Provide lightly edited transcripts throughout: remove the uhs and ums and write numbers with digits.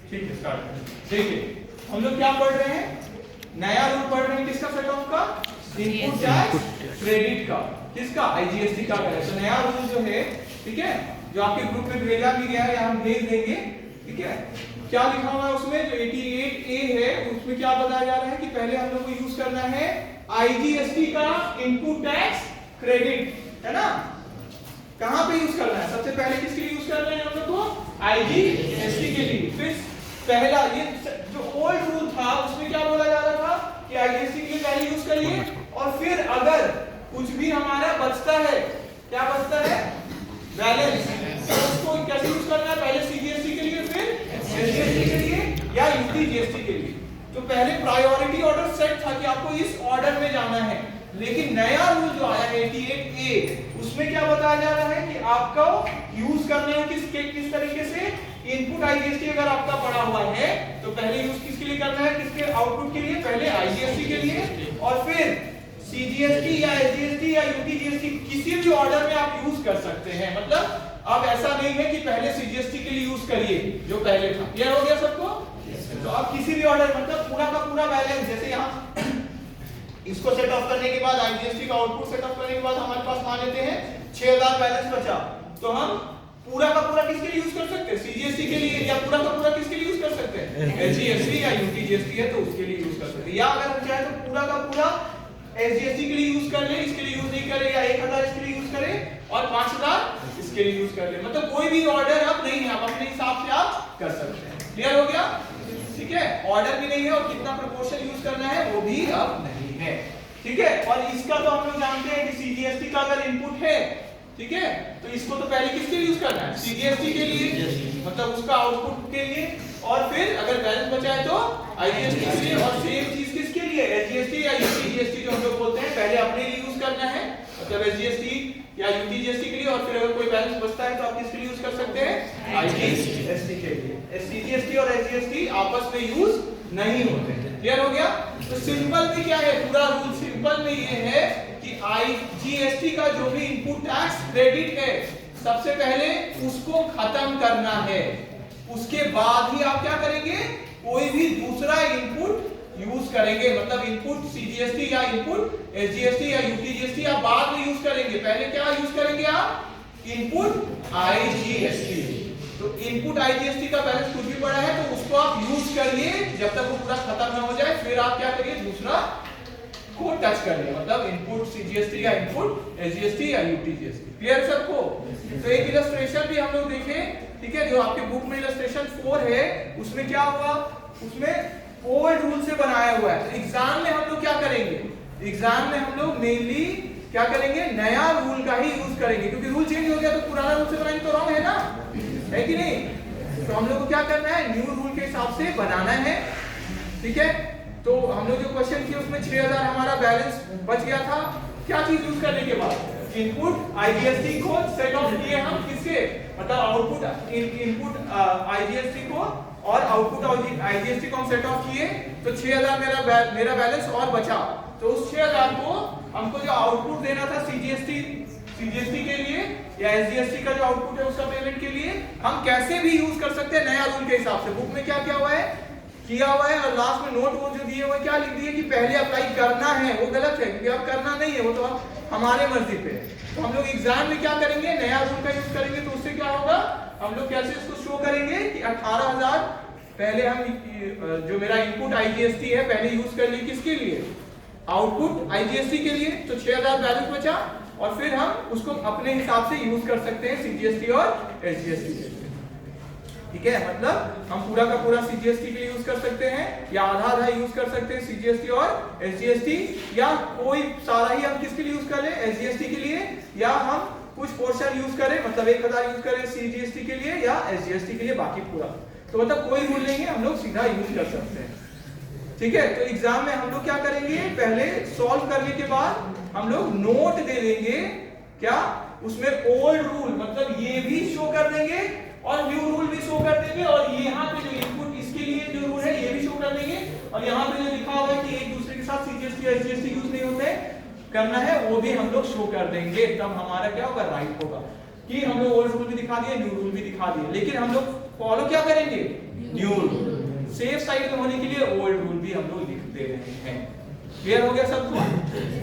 ठीक है, स्टार्ट। देखिए हम लोग क्या पढ़ रहे हैं, नया रूल पढ़ रहे हैं किसका, सेट ऑफ का, इनपुट टैक्स क्रेडिट का, किसका, आईजीएसटी का है। तो नया रूल जो है, ठीक है, जो आपके ग्रुप में भेजा भी गया है या हम भेज देंगे, ठीक है, क्या लिखा हुआ है उसमें, जो 88A है उसमें क्या बताया जा रहा है कि पहले हम लोग को यूज करना है आईजीएसटी का इनपुट टैक्स क्रेडिट, है ना। कहां पे यूज करना है, सबसे पहले किसके लिए यूज कर रहे हैं हम लोग को, आईजीएसटी के लिए। फिर पहला ये जो ओल्ड रूल था उसमें क्या बोला जा रहा था कि आईजीएसटी के लिए पहले यूज करिए, और फिर अगर कुछ भी हमारा बचता है, क्या बचता है, बैलेंस, तो उसको कैसे यूज करना है, पहले सीजीएसटी के लिए, फिर एसजीएसटी के लिए या यूटीजीएसटी के लिए। तो पहले प्रायोरिटी ऑर्डर सेट था कि आपको इस ऑर्डर में जाना है, लेकिन नया रूल जो आया 88A उसमें क्या बताया जा रहा है कि आपको यूज करना है किस तरीके से, इनपुट आईजीएसटी अगर आपका पड़ा हुआ है तो पहले यूज किसके लिए करना है, किसके आउटपुट के लिए, पहले आईजीएसटी के लिए, और फिर सीजीएसटी या एसजीएसटी या यूटीजीएसटी किसी भी ऑर्डर में आप यूज कर सकते हैं। मतलब अब ऐसा नहीं है कि पहले सीजीएसटी के लिए यूज करिए जो पहले था। क्लियर हो गया सबको? तो अब किसी भी ऑर्डर, मतलब पूरा का पूरा बैलेंस, जैसे यहाँ इसको सेट ऑफ करने के बाद आईजीएसटी का आउटपुट सेट ऑफ करने के बाद हमारे पास मान लेते हैं 6000 बैलेंस बचा, तो हम पूरा का पूरा किसके लिए यूज कर सकते हैं, सीजीएसटी के लिए, या पूरा का पूरा किसके लिए यूज कर सकते हैं, एसजीएसटी या यूटीजीएसटी है तो उसके लिए यूज कर सकते हैं। या अगर हम चाहे तो पूरा का पूरा एसजीएसटी के लिए यूज कर ले, इसके लिए यूज नहीं करे, या 1000 इसके लिए यूज करे और 5000 इसके लिए यूज कर ले। मतलब कोई भी ऑर्डर अब नहीं है, आप अपने हिसाब से आप कर सकते हैं। क्लियर हो गया? ठीक है, ऑर्डर भी नहीं है और कितना प्रोपोर्शन यूज करना है वो भी अब नहीं है। ठीक है, और इसका तो हम लोग जानते हैं कि सीजीएसटी का अगर इनपुट है, ठीक है, तो इसको तो पहले किसके लिए यूज करना है, सीजीएसटी के लिए, मतलब उसका आउटपुट के लिए, और फिर अगर बैलेंस बचा है तो आईजीएसटी के लिए, और सेम चीज किसके लिए, एसजीएसटी या यूटीजीएसटी जो हम लोग बोलते हैं, पहले अपने लिए यूज करना है, मतलब एसजीएसटी या यूटीजीएसटी के लिए, और फिर अगर कोई बैलेंस बचता है तो आप किसके लिए यूज कर सकते हैं, आईजीएसटी के लिए। सीजीएसटी और एसजीएसटी आपस में यूज नहीं होते। क्लियर हो गया? तो सिंपल में क्या है, पूरा रूल सिंपल में ये है कि आईजीएसटी का जो भी इनपुट टैक्स क्रेडिट है, सबसे पहले उसको खत्म करना है, उसके बाद ही आप क्या करेंगे, कोई भी दूसरा इनपुट यूज करेंगे। मतलब इनपुट सीजीएसटी या इनपुट एसजीएसटी या यूटीजीएसटी आप बाद में यूज करेंगे, पहले क्या यूज करेंगे आप, इनपुट आईजीएसटी। तो इनपुट आईजीएसटी का बैलेंस कुछ भी पड़ा है तो उसको आप यूज करिए जब तक वो पूरा खत्म ना हो जाए, फिर आप क्या करिए, दूसरा को टच करिए, मतलब इनपुट सीजीएसटी या इनपुट एसजीएसटी या यूटीजीएसटी। क्लियर सबको? तो एक इलस्ट्रेशन भी हम लोग देखें, ठीक है, जो आपके बुक में इलस्ट्रेशन 4 है, उसमें क्या हुआ, उसमें ओल्ड रूल से बनाया हुआ है। तो एग्जाम में हम लोग क्या करेंगे, एग्जाम में हम लोग मेनली क्या करेंगे, नया रूल का ही यूज करेंगे, क्योंकि रूल चेंज हो गया तो पुराना रूल से बनाएंगे तो रॉन्ग है ना, है कि नहीं। तो हम लोग को क्या करना है, न्यू रूल के हिसाब से बनाना है। ठीक है, तो हम लोग जो क्वेश्चन किए उसमें 6000 हमारा बैलेंस बच गया था, क्या चीज यूज करने के बाद, इनपुट आईजीएसटी को सेट ऑफ किए हम किसके, मतलब आउटपुट इनपुट आईजीएसटी को और आउटपुट आईजीएसटी को हम सेट ऑफ किए, तो 6000 मेरा बैलेंस और बचा। तो उस 6000 को हमको जो आउटपुट देना था सीजीएसटी के लिए या एसजीएसटी का जो आउटपुट है उसका पेमेंट के लिए, हम कैसे भी यूज कर सकते हैं नया रूल के हिसाब से। बुक में क्या क्या हुआ है, किया हुआ है, और लास्ट में नोट वो जो दिए हुए क्या लिख दिए कि पहले अप्लाई करना है, वो गलत है, क्योंकि अब करना नहीं है, वो तो हमारे मर्जी पे है। तो हम लोग एग्जाम में क्या करेंगे, नया रूल का यूज करेंगे, तो उससे क्या होगा, हम लोग कैसे इसको शो करेंगे कि 18000 पहले हम जो मेरा इनपुट आईजीएसटी है पहले यूज कर ली किसके लिए, आउटपुट आईजीएसटी के लिए, तो 6000 बैलेंस बचा, और फिर हम उसको अपने हिसाब से यूज कर सकते हैं सीजीएसटी और एसजीएसटी के लिए। ठीक है, मतलब हम पूरा का पूरा सीजीएसटी के लिए यूज कर सकते हैं, या आधा आधा यूज कर सकते हैं सीजीएसटी और एसजीएसटी, या कोई सारा ही हम किसके लिए यूज कर ले, एसजीएसटी के लिए, या हम कुछ पोर्शन यूज करें, मतलब 1000 यूज करें सीजीएसटी के लिए या एसजीएसटी के लिए, बाकी पूरा। तो मतलब कोई रूल नहीं है, हम लोग सीधा यूज कर सकते हैं। ठीक है, तो एग्जाम में हम लोग क्या करेंगे, पहले सॉल्व करने के बाद हम लोग नोट दे देंगे, क्या उसमें ओल्ड रूल, मतलब ये भी शो कर देंगे और न्यू रूल भी शो कर देंगे, और यहाँ पे जो इनपुट इसके लिए जो रूल है ये भी शो कर देंगे, और यहाँ पे जो लिखा हुआ है कि एक दूसरे के साथ सीजीएसटी एसजीएसटी यूज नहीं होते करना है, वो भी हम लोग शो कर देंगे। तब हमारा क्या होगा, राइट होगा कि हम लोग ओल्ड रूल भी दिखा दिए, न्यू रूल भी दिखा दिए, लेकिन हम लोग फॉलो क्या करेंगे, न्यू रूल। सेफ साइड में होने के लिए ओल्ड रूल भी हम लोग लिख दे रहे हैं। क्लियर हो गया सबको?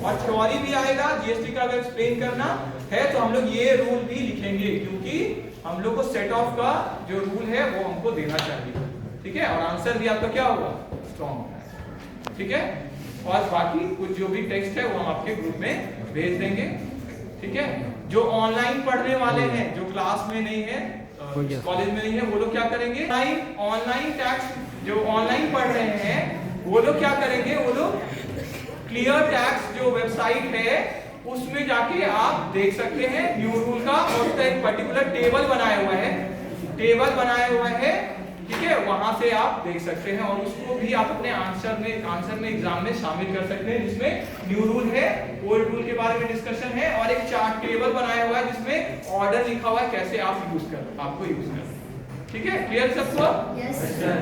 और थ्योरी भी आएगा, जीएसटी का अगर एक्सप्लेन करना है तो हम लोग ये रूल भी लिखेंगे, क्योंकि हम लोग को सेट ऑफ का जो रूल है वो हमको देना चाहिए। ठीक है, और आंसर भी आपका क्या होगा? स्ट्रॉन्ग। ठीक है, और बाकी कुछ जो भी टेक्स्ट है वो हम आपके ग्रुप में भेज देंगे। ठीक है, जो ऑनलाइन पढ़ने वाले हैं, जो क्लास में नहीं है, कॉलेज में नहीं है, वो लोग क्या करेंगे? ऑनलाइन टैक्स जो ऑनलाइन पढ़ रहे हैं वो लोग क्या करेंगे? वो लोग क्लियर टैक्स जो वेबसाइट है उसमें जाके आप देख सकते हैं न्यू रूल का, और उसका एक पर्टिकुलर टेबल बनाया हुआ है। ठीक है, वहां से आप देख सकते हैं, और उसको भी आप अपने आंसर में एग्जाम में शामिल कर सकते हैं, जिसमें न्यू रूल है, ओल्ड रूल के बारे में डिस्कशन है, और एक चार्ट टेबल बनाया हुआ है जिसमें ऑर्डर लिखा हुआ है कैसे आप आपको यूज करना। ठीक है, क्लियर सबको? Yes sir.